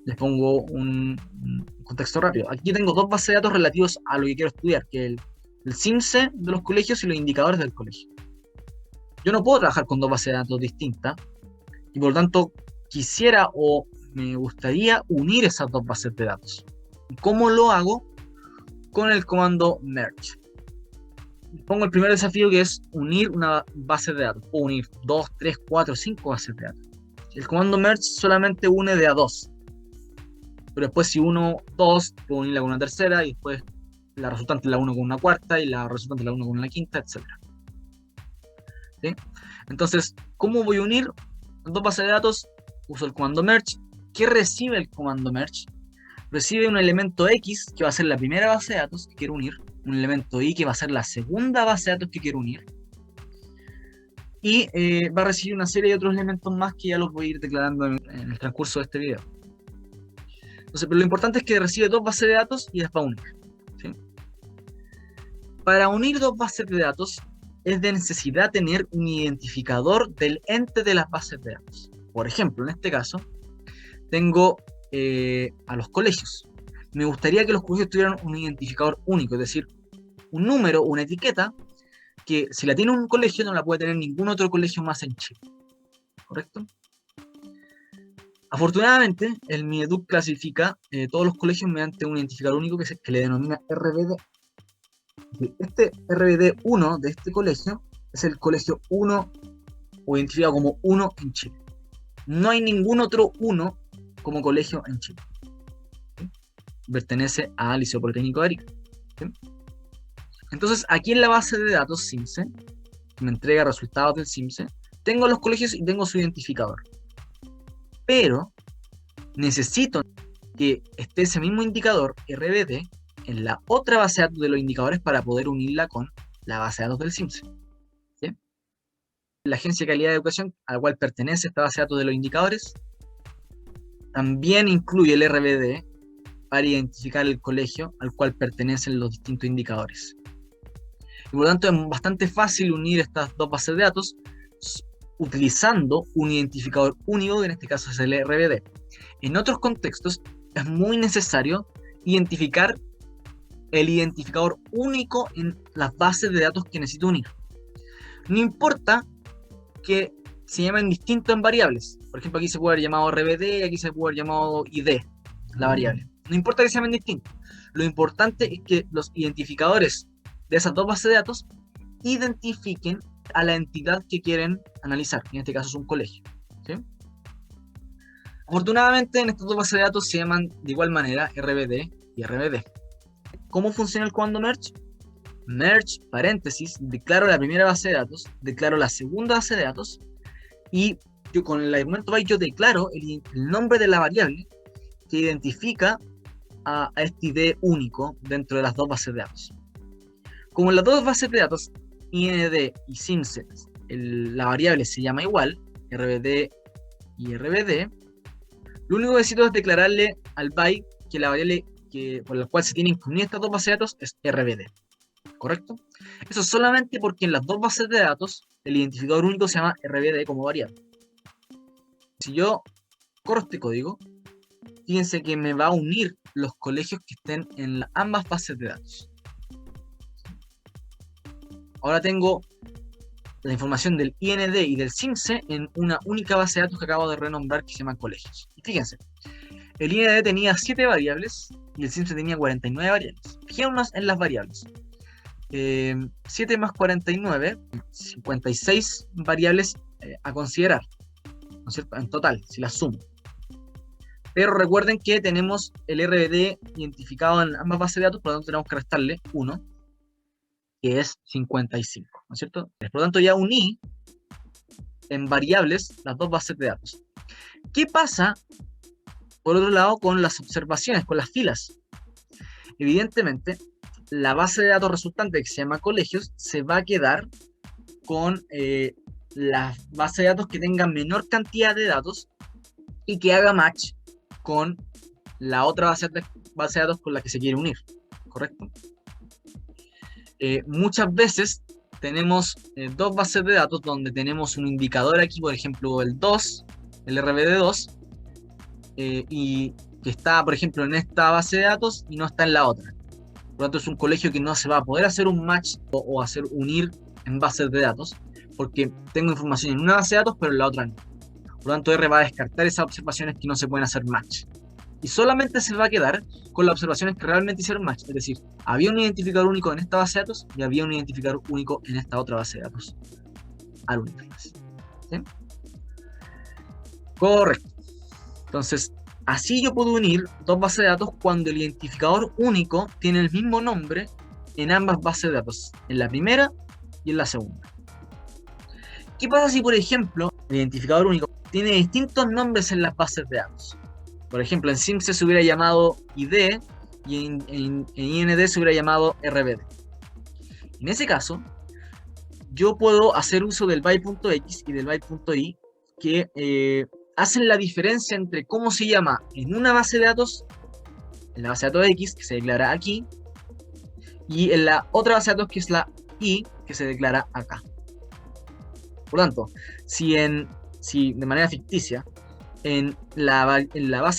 Les pongo un contexto rápido. Aquí tengo dos bases de datos relativos a lo que quiero estudiar, que es el CIMSE de los colegios y los indicadores del colegio. Yo no puedo trabajar con dos bases de datos distintas y por lo tanto quisiera o me gustaría unir esas dos bases de datos. ¿Cómo lo hago? Con el comando merge. Pongo el primer desafío, que es unir una base de datos. Puedo unir 2, 3, 4, 5 bases de datos. El comando merge solamente une de a dos. Pero después si uno 2, puedo unirla con una tercera y después la resultante la uno con una cuarta y la resultante la uno con una quinta, etc. ¿Sí? Entonces, ¿cómo voy a unir dos bases de datos? Uso el comando merge. ¿Qué recibe el comando merge? Recibe un elemento X, que va a ser la primera base de datos que quiero unir, un elemento Y, que va a ser la segunda base de datos que quiero unir, y va a recibir una serie de otros elementos más que ya los voy a ir declarando en el transcurso de este video. Entonces, pero lo importante es que recibe dos bases de datos y las va a unir, ¿sí? Para unir dos bases de datos es de necesidad tener un identificador del ente de las bases de datos. Por ejemplo, en este caso, tengo a los colegios. Me gustaría que los colegios tuvieran un identificador único, es decir, un número, una etiqueta, que si la tiene un colegio no la puede tener ningún otro colegio más en Chile. ¿Correcto? Afortunadamente, el Mineduc clasifica todos los colegios mediante un identificador único que le denomina RBD. Este RBD1 de este colegio es el colegio 1 o identificado como 1 en Chile. No hay ningún otro 1 como colegio en Chile. ¿Sí? Pertenece al Liceo Politécnico de Arica. ¿Sí? Entonces, aquí en la base de datos CIMSE, que me entrega resultados del CIMSE, tengo los colegios y tengo su identificador. Pero necesito que esté ese mismo indicador RBD en la otra base de datos de los indicadores para poder unirla con la base de datos del CIMSE. ¿Sí? La Agencia de Calidad de Educación, a la cual pertenece esta base de datos de los indicadores, también incluye el RBD para identificar el colegio al cual pertenecen los distintos indicadores. Y por lo tanto es bastante fácil unir estas dos bases de datos utilizando un identificador único, que en este caso es el RBD. En otros contextos es muy necesario identificar el identificador único en las bases de datos que necesito unir. No importa que se llamen distintos en variables. Por ejemplo, aquí se puede haber llamado RBD, aquí se puede haber llamado ID, la variable. No importa que se llamen distintos. Lo importante es que los identificadores de esas dos bases de datos identifiquen a la entidad que quieren analizar. En este caso es un colegio. ¿Sí? Afortunadamente, en estas dos bases de datos se llaman de igual manera RBD y RBD. ¿Cómo funciona el comando merge? Merge, paréntesis, declaro la primera base de datos, declaro la segunda base de datos, y yo con el argumento byte yo declaro el nombre de la variable que identifica a este ID único dentro de las dos bases de datos. Como en las dos bases de datos, IND y CIMSE, la variable se llama igual, RBD y RBD, lo único que necesito es declararle al byte que la variable por la cual se tienen que unir estas dos bases de datos es RBD. ¿Correcto? Eso solamente porque en las dos bases de datos el identificador único se llama RBD como variable. Si yo corro este código, fíjense que me va a unir los colegios que estén en ambas bases de datos. Ahora tengo la información del IND y del CIMSE en una única base de datos que acabo de renombrar, que se llama colegios. Y fíjense, el IND tenía 7 variables y el CIMSE tenía 49 variables. Fijémonos en las variables. 7 más 49, 56 variables a considerar, ¿no es cierto? En total, si las sumo. Pero recuerden que tenemos el RBD identificado en ambas bases de datos, por lo tanto tenemos que restarle 1, que es 55, ¿no es cierto? Por lo tanto ya uní en variables las dos bases de datos. ¿Qué pasa, por otro lado, con las observaciones, con las filas? Evidentemente, la base de datos resultante, que se llama colegios, se va a quedar con la base de datos que tenga menor cantidad de datos y que haga match con la otra base de datos con la que se quiere unir, ¿correcto? Muchas veces tenemos dos bases de datos donde tenemos un indicador aquí, por ejemplo el 2, el RBD2, y que está, por ejemplo, en esta base de datos y no está en la otra. Por lo tanto, es un colegio que no se va a poder hacer un match o hacer unir en bases de datos, porque tengo información en una base de datos, pero en la otra no. Por lo tanto, R va a descartar esas observaciones que no se pueden hacer match. Y solamente se va a quedar con las observaciones que realmente hicieron match. Es decir, había un identificador único en esta base de datos y había un identificador único en esta otra base de datos. Al unirlas. ¿Sí? Correcto. Entonces, así yo puedo unir dos bases de datos cuando el identificador único tiene el mismo nombre en ambas bases de datos, en la primera y en la segunda. ¿Qué pasa si, por ejemplo, el identificador único tiene distintos nombres en las bases de datos? Por ejemplo, en SIMSE se hubiera llamado ID y en IND se hubiera llamado RBD. En ese caso, yo puedo hacer uso del byte.x y del byte.y que hacen la diferencia entre cómo se llama en una base de datos, en la base de datos X, que se declara aquí, y en la otra base de datos, que es la Y, que se declara acá. Por lo tanto, si de manera ficticia, en la base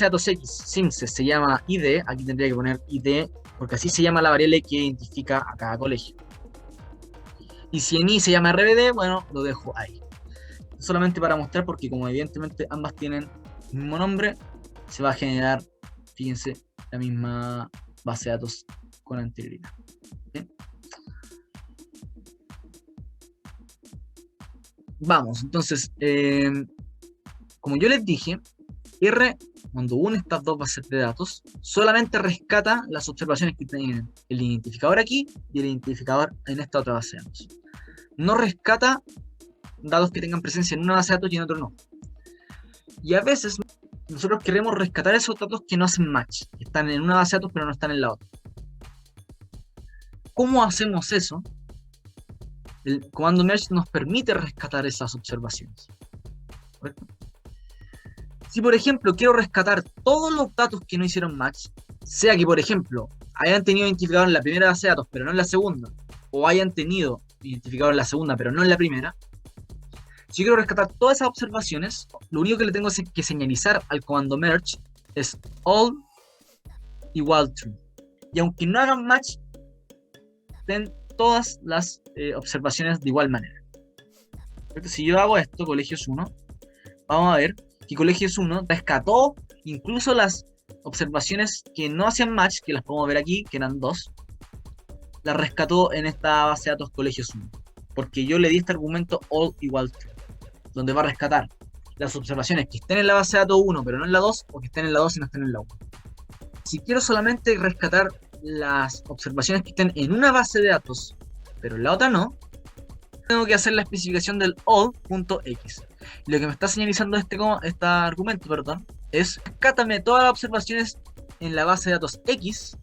de datos X, SIMSE, se llama ID, aquí tendría que poner ID, porque así se llama la variable que identifica a cada colegio. Y si en Y se llama RBD, bueno, lo dejo ahí. Solamente para mostrar, porque como evidentemente ambas tienen el mismo nombre, se va a generar, fíjense, la misma base de datos con anterioridad. ¿Bien? Vamos, entonces, como yo les dije, R, cuando une estas dos bases de datos, solamente rescata las observaciones que tienen el identificador aquí y el identificador en esta otra base de datos. No rescata datos que tengan presencia en una base de datos y en otro no. Y a veces nosotros queremos rescatar esos datos que no hacen match, que están en una base de datos pero no están en la otra. ¿Cómo hacemos eso? El comando merge nos permite rescatar esas observaciones. ¿Correcto? Si por ejemplo quiero rescatar todos los datos que no hicieron match, sea que por ejemplo hayan tenido identificador en la primera base de datos pero no en la segunda, o hayan tenido identificador en la segunda pero no en la primera, si yo quiero rescatar todas esas observaciones, lo único que le tengo que señalizar al comando merge es all igual true. Y aunque no hagan match, den todas las observaciones de igual manera. Entonces, si yo hago esto, colegios 1, vamos a ver que colegios 1 rescató incluso las observaciones que no hacían match, que las podemos ver aquí, que eran 2, las rescató en esta base de datos colegios 1. Porque yo le di este argumento all igual true, donde va a rescatar las observaciones que estén en la base de datos 1 pero no en la 2, o que estén en la 2 y no estén en la 1. Si quiero solamente rescatar las observaciones que estén en una base de datos pero en la otra no, tengo que hacer la especificación del all.x. Lo que me está señalizando este argumento, es rescátame todas las observaciones en la base de datos X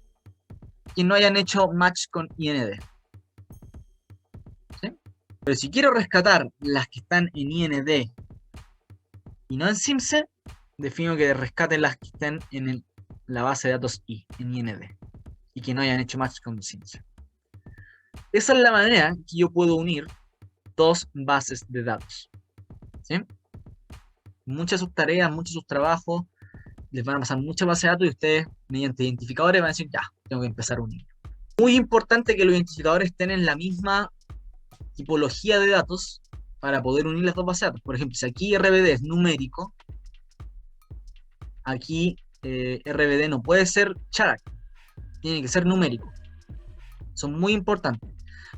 que no hayan hecho match con IND. ¿Sí? Pero si quiero rescatar las que están en IND y no en SIMSE, defino que rescaten las que estén en la base de datos I, en IND, y que no hayan hecho match con SIMSE. Esa es la manera que yo puedo unir dos bases de datos. ¿Sí? Muchas de sus tareas, muchos de sus trabajos, les van a pasar muchas bases de datos y ustedes, mediante identificadores, van a decir, ya, tengo que empezar a unir. Muy importante que los identificadores estén en la misma tipología de datos para poder unir las dos bases de datos. Por ejemplo, si aquí RBD es numérico, aquí RBD no puede ser charak, tiene que ser numérico. Son muy importantes.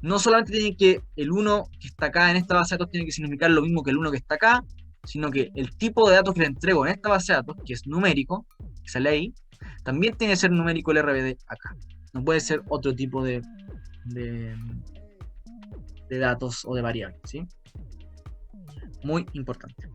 No solamente tiene que el 1 que está acá en esta base de datos tiene que significar lo mismo que el 1 que está acá, sino que el tipo de datos que le entrego en esta base de datos, que es numérico, que sale ahí, también tiene que ser numérico el RBD acá. No puede ser otro tipo de datos o de variables, ¿sí? Muy importante.